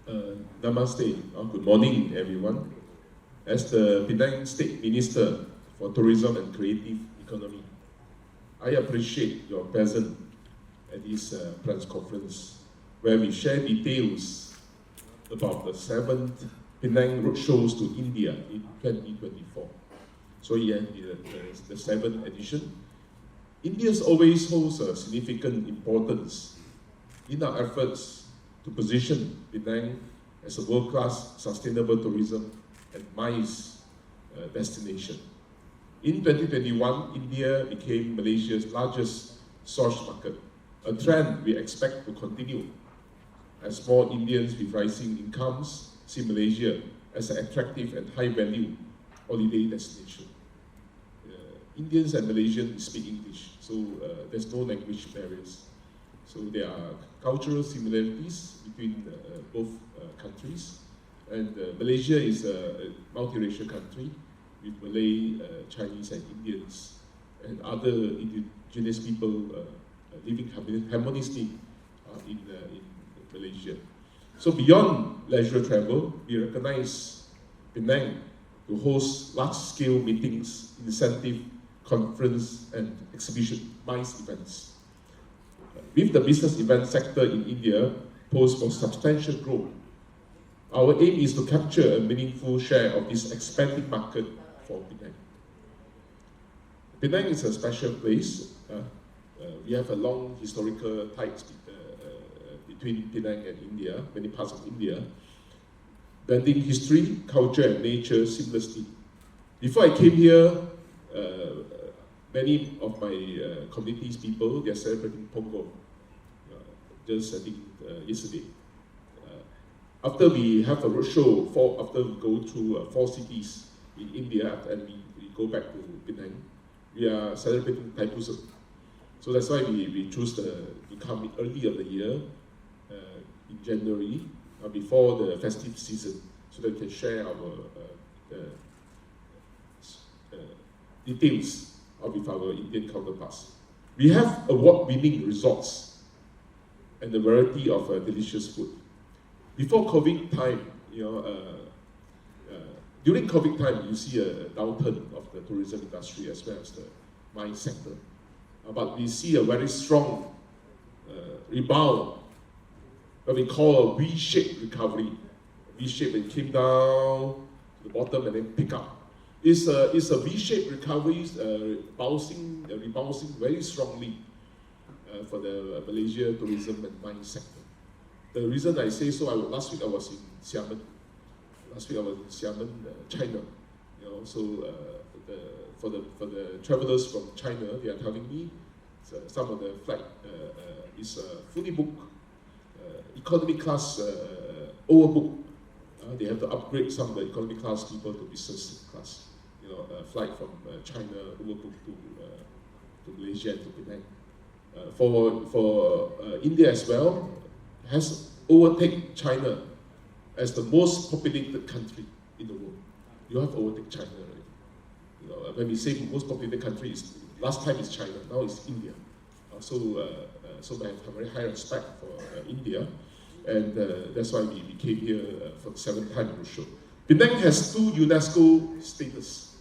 Namaste, good morning everyone. As the Penang State Minister for Tourism and Creative Economy, I appreciate your presence at this press conference where we share details about the 7th Penang Roadshows to India in 2024. So yeah, the 7th edition. India always holds a significant importance in our efforts to position Penang as a world-class sustainable tourism and MICE destination. In 2021, India became Malaysia's largest source market, a trend we expect to continue as more Indians with rising incomes see Malaysia as an attractive and high-value holiday destination. Indians and Malaysians speak English, so there's no language barriers. So there are cultural similarities between both countries. And Malaysia is a multiracial country with Malay, Chinese and Indians and other indigenous people living harmoniously in Malaysia. So beyond leisure travel, we recognize Penang to host large-scale meetings, incentive, conference and exhibition, MICE events. With the business event sector in India poised for substantial growth, our aim is to capture a meaningful share of this expanding market for Penang. Penang is a special place. We have a long historical ties between Penang and India, many parts of India, blending history, culture and nature seamlessly. Before I came here, many of my community's people, they are celebrating Pongal, just I think yesterday. After we have a roadshow, after we go through 4 cities in India and we go back to Penang, we are celebrating Thaipusam. So that's why we choose to come early of the year, in January, before the festive season, so that we can share our details with our Indian counterparts. We have award-winning resorts and a variety of delicious food. Before COVID time, during COVID time, you see a downturn of the tourism industry as well as the mine sector. But we see a very strong rebound, what we call a V-shaped recovery. V-shaped, it came down to the bottom and then pick up. It's a V-shaped recovery, rebounding very strongly for the Malaysia tourism and mine sector. The reason I say so, last week I was in Xiamen. China. So for the travelers from China, they are telling me some of the flight is fully booked, economy class overbooked. They have to upgrade some of the economy class people to business class. Flight from China overbooked to Malaysia and to Penang. For India as well, has overtaken China as the most populated country in the world. You have overtaken China already. When we say most populated country, last time is China, now it's India. So I have a very high respect for India, and that's why we came here for the 7th time roadshow. Penang has 2 UNESCO status.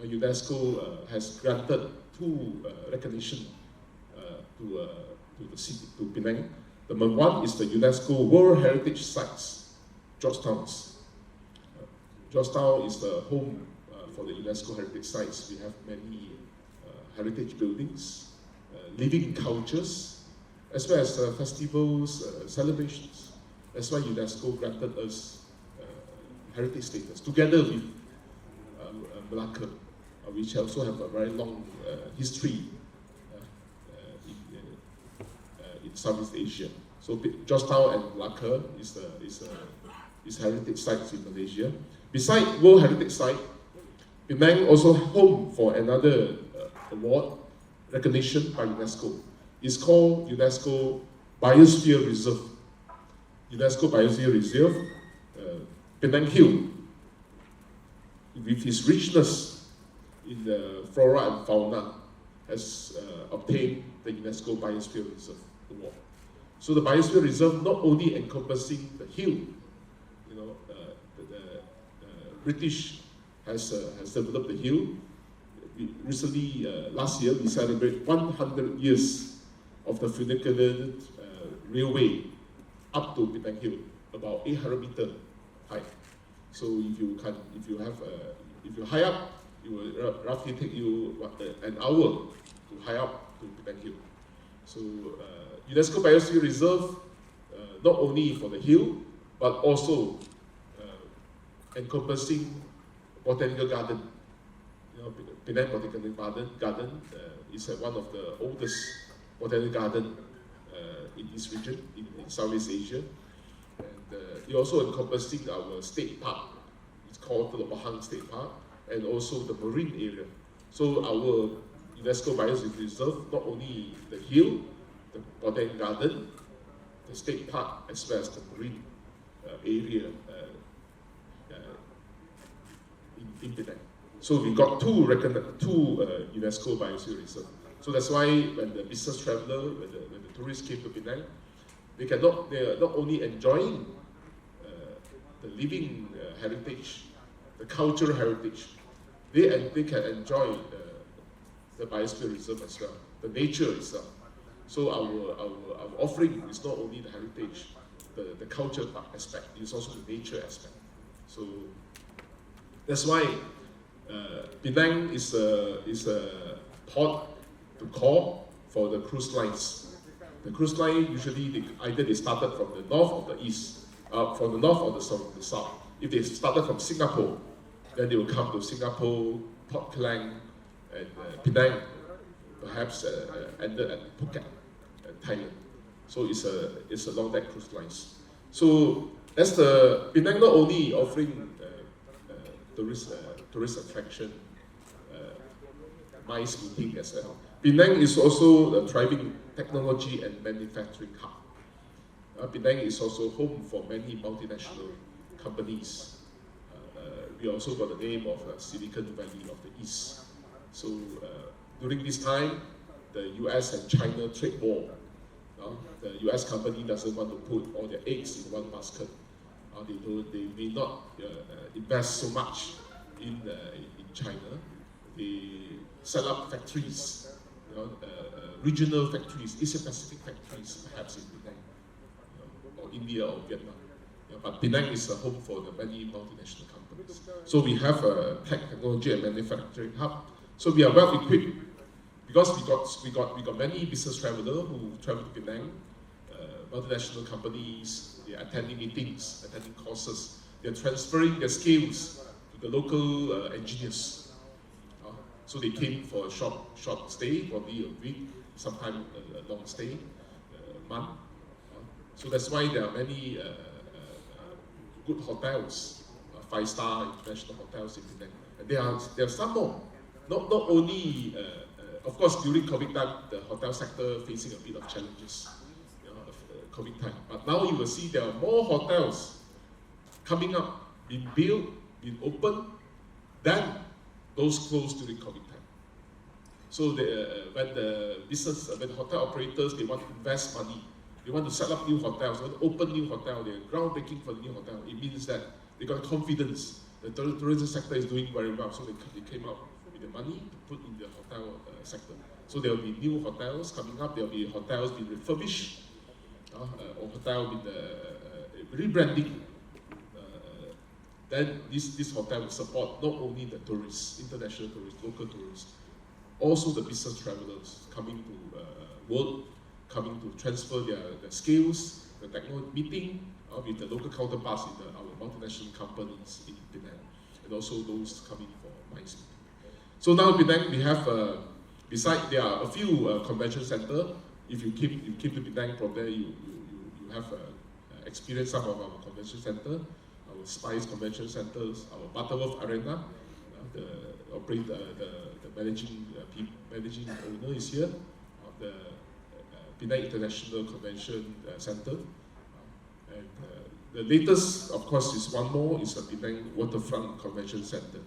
UNESCO has granted 2 recognition to the city, to Penang. Number 1 is the UNESCO World Heritage Sites, Georgetown. Georgetown is the home for the UNESCO Heritage Sites. We have many heritage buildings, living cultures, as well as festivals, celebrations. That's why UNESCO granted us heritage status, together with Malacca, which also have a very long history in Southeast Asia. So Georgetown and Malacca is heritage sites in Malaysia. Besides World Heritage Site, Penang also home for another award recognition by UNESCO. It's called UNESCO Biosphere Reserve. UNESCO Biosphere Reserve, Penang Hill, with its richness in the flora and fauna, has obtained the UNESCO Biosphere Reserve award. So the biosphere reserve not only encompassing the hill, British has developed the hill. Recently, last year, we celebrate 100 years of the funicular railway up to Penang Hill, about 800 meter high. So if you high up, it will roughly take you an hour to high up to Penang Hill. So UNESCO Biosphere Reserve, not only for the hill, but also encompassing botanical garden. Penang Botanical Garden is one of the oldest botanical garden in this region, in Southeast Asia. And it also encompassing our state park. It's called the Bahang State Park, and also the marine area. So our UNESCO Biosphere Reserve, not only the hill, the botanical garden, the state park, as well as the marine area in Penang. So we got two UNESCO Biosphere Reserve. So that's why when the business traveler, when the tourists came to Penang, they are not only enjoying the living heritage, the cultural heritage, they can enjoy the Biosphere Reserve as well, the nature itself. So our offering is not only the heritage, the culture aspect, it's also the nature aspect. So that's why Penang is a port to call for the cruise lines. The cruise line usually they started from the north or the east, from the north or the south. If they started from Singapore, then they will come to Singapore, Port Klang, and Penang, perhaps ended at Phuket, Thailand. So it's a long deck cruise lines. So as the Penang not only offering tourist attraction, MICE meeting as well. Penang is also a thriving technology and manufacturing hub. Penang is also home for many multinational companies. We also got the name of Silicon Valley of the East. So during this time, the US and China trade war. The US company doesn't want to put all their eggs in one basket. They may not invest so much in China. They set up factories, regional factories, Asia-Pacific factories, perhaps in Penang, or India or Vietnam. But Penang is a home for the many multinational companies. So we have a technology and manufacturing hub. So we are well equipped because we got many business travelers who travel to Penang, multinational companies. They are attending meetings, attending courses. They are transferring their skills to the local engineers. So they came for a short stay, probably a week, sometimes a long stay, a month. So that's why there are many good hotels, 5-star international hotels in Penang. And there are some more. Not only, of course, during COVID time, the hotel sector facing a bit of challenges. COVID time. But now you will see there are more hotels coming up, being built, being opened, than those closed during COVID time. So when hotel operators, they want to invest money, they want to set up new hotels, they want to open new hotels, they're groundbreaking for the new hotel, it means that they got confidence. The tourism sector is doing very well, so they came up with the money to put in the hotel sector. So there will be new hotels coming up, there will be hotels being refurbished, or hotel with rebranding. Then this hotel will support not only the tourists, international tourists, local tourists, also the business travelers coming to work, coming to transfer their skills, the technology meeting with the local counterparts in our multinational companies in Penang, and also those coming for MICE meeting. So now in Penang we have, there are a few convention centers. If you came to Penang from there, you have experienced some of our convention centers, our Spice Convention Centers, our Butterworth Arena. The managing owner is here, the Penang International Convention Center. And the latest, of course, is one more, is the Penang Waterfront Convention Center.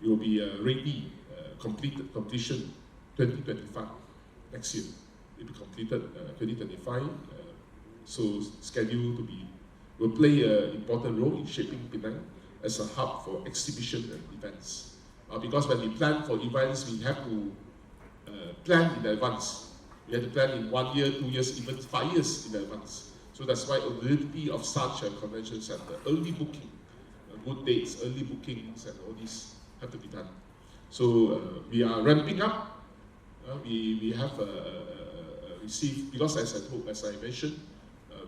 It will be ready, completion 2025, next year. It will be completed 2025, so scheduled to be, will play an important role in shaping Penang as a hub for exhibition and events. Because when we plan for events, we have to plan in advance. We have to plan in 1 year, 2 years, even 5 years in advance. So that's why availability of such a convention center, early booking, good dates, early bookings, and all these have to be done. So we are ramping up. We have received, because as I mentioned,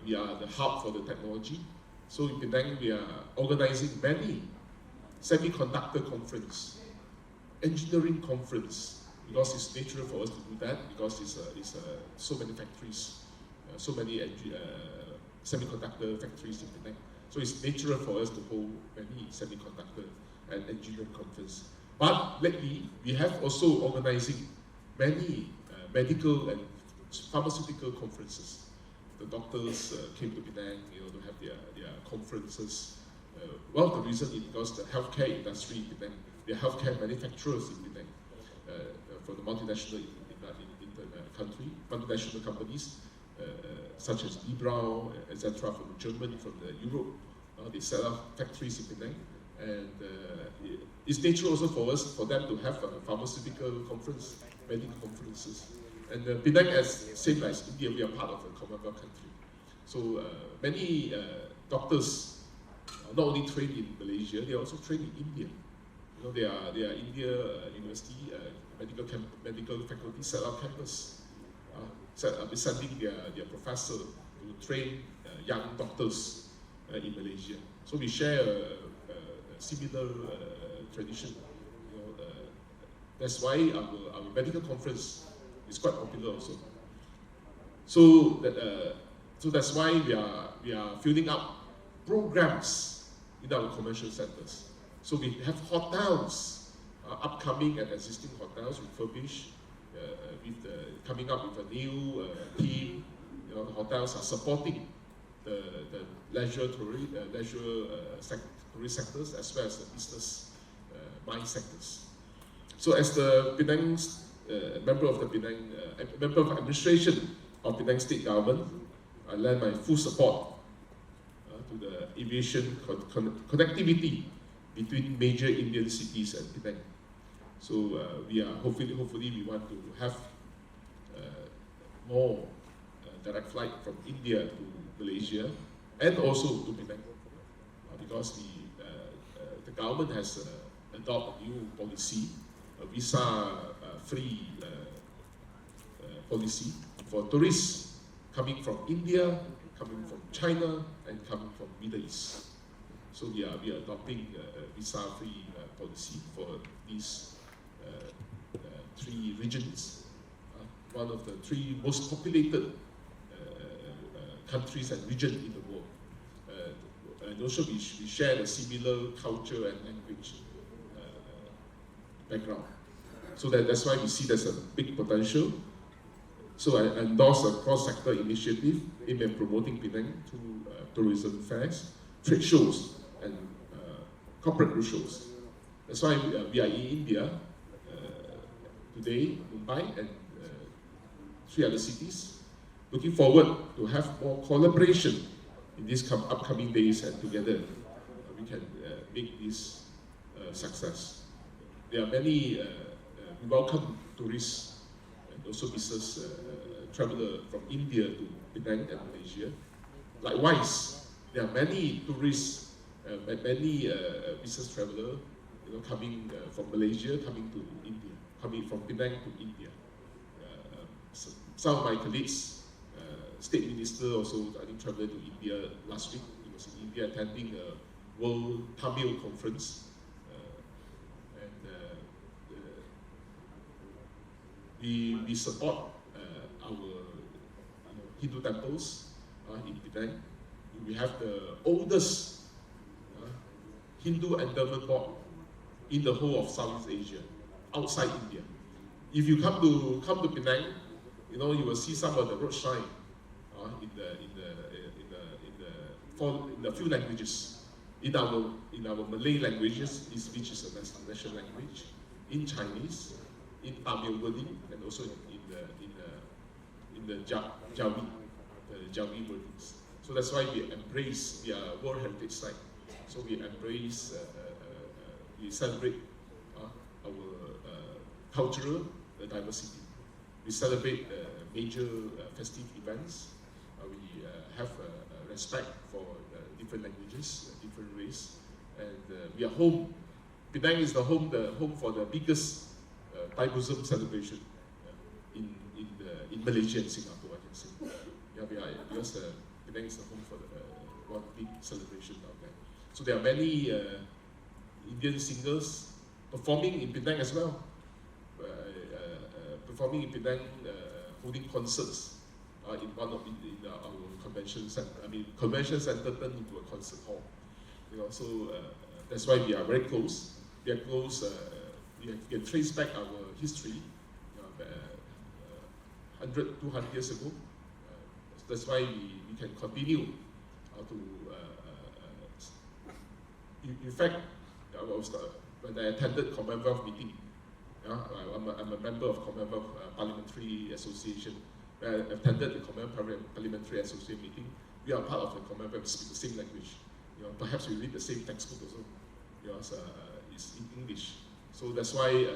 we are the hub for the technology. So in Penang, we are organizing many semiconductor conference, engineering conference, because it's natural for us to do that, because it's so many factories, so many semiconductor factories in Penang. So it's natural for us to hold many semiconductor and engineering conference. But lately, we have also organizing many medical and pharmaceutical conferences. The doctors came to Penang, to have their conferences. One of the reasons is because the healthcare industry in Penang, the healthcare manufacturers in Penang, for the multinational in the country, multinational companies such as Libra, etc., from Germany, from Europe, they set up factories in Penang, and it's natural also for them to have a pharmaceutical conference, medical conferences. And Penang, same as India, we are part of a Commonwealth country. So many doctors not only train in Malaysia, they also train in India. They are India University medical faculty set up campus, sending their professor to train young doctors in Malaysia. So we share a similar tradition. That's why our medical conference is quite popular also. So that's why we are filling up programs in our convention centers. So we have hotels, upcoming and existing hotels refurbished, coming up with a new theme. The hotels are supporting the leisure tourist sectors as well as the business mind sectors. So as the Penang member of the Penang member of administration of Penang State Government, I lend my full support to the aviation connectivity between major Indian cities and Penang. So we are hopefully we want to have more direct flight from India to Malaysia and also to Penang, because the government has adopted a new policy, a visa-free policy for tourists coming from India, coming from China, and coming from Middle East. So we are adopting a visa-free policy for these 3 regions, one of the 3 most populated countries and regions in the world. And also we share a similar culture and language background. So that's why we see there's a big potential. So I endorse a cross-sector initiative aimed at promoting Penang through tourism fairs, trade shows, and corporate roadshows. That's why we are in India today, Mumbai, and 3 other cities. Looking forward to have more collaboration in these upcoming days, and together we can make this success. There are many, we welcome tourists and also business travelers from India to Penang and Malaysia. Likewise, there are many tourists, many business travelers coming from Malaysia, coming to India, coming from Penang to India. Some of my colleagues, state minister also, I think, traveled to India last week. He was in India attending a World Tamil Conference. We support our Hindu temples in Penang. We have the oldest Hindu endowment board in the whole of Southeast Asia, outside India. If you come to Penang, you will see some of the road sign in the few languages. In our Malay languages, which is a national language, in Chinese, in Tamil wording, and also in the Jawi, Jawi wordings. So that's why we are World Heritage Site. So we embrace, we celebrate our cultural diversity. We celebrate major festive events. We have respect for different languages, different race, and we are home. Penang is the home for the biggest Taipusam celebration in Malaysia and Singapore, I can say. Yeah, because Penang is the home for one big celebration out there. So there are many Indian singers performing in Penang as well. Performing in Penang, holding concerts in one of our convention center. I mean, convention center turned into a concert hall. You know, so that's why we are very close. We are close. We can trace back our history 100, 200 years ago. That's why we can continue to. In fact, when I attended Commonwealth meeting, I'm a member of Commonwealth Parliamentary Association. When I attended the Commonwealth Parliamentary Association meeting, we are part of the Commonwealth, we speak the same language. You know, perhaps we read the same textbook also. You know, it's in English. So that's why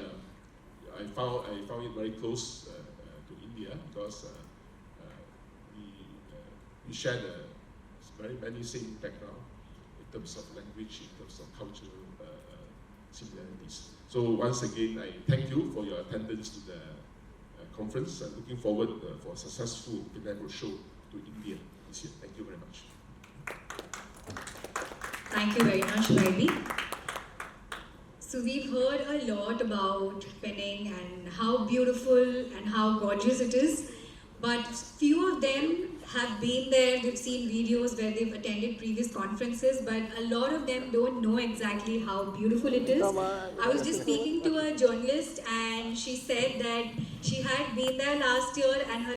I found it very close to India, because we share the many same background in terms of language, in terms of cultural similarities. So once again, I thank you for your attendance to the conference. I'm looking forward for a successful Penang Roadshow to India this year. Thank you very much. Thank you very much, Ravi. So we've heard a lot about Penang and how beautiful and how gorgeous it is, but few of them have been there. They've seen videos where they've attended previous conferences, but a lot of them don't know exactly how beautiful it is. I was just speaking to a journalist and she said that she had been there last year and her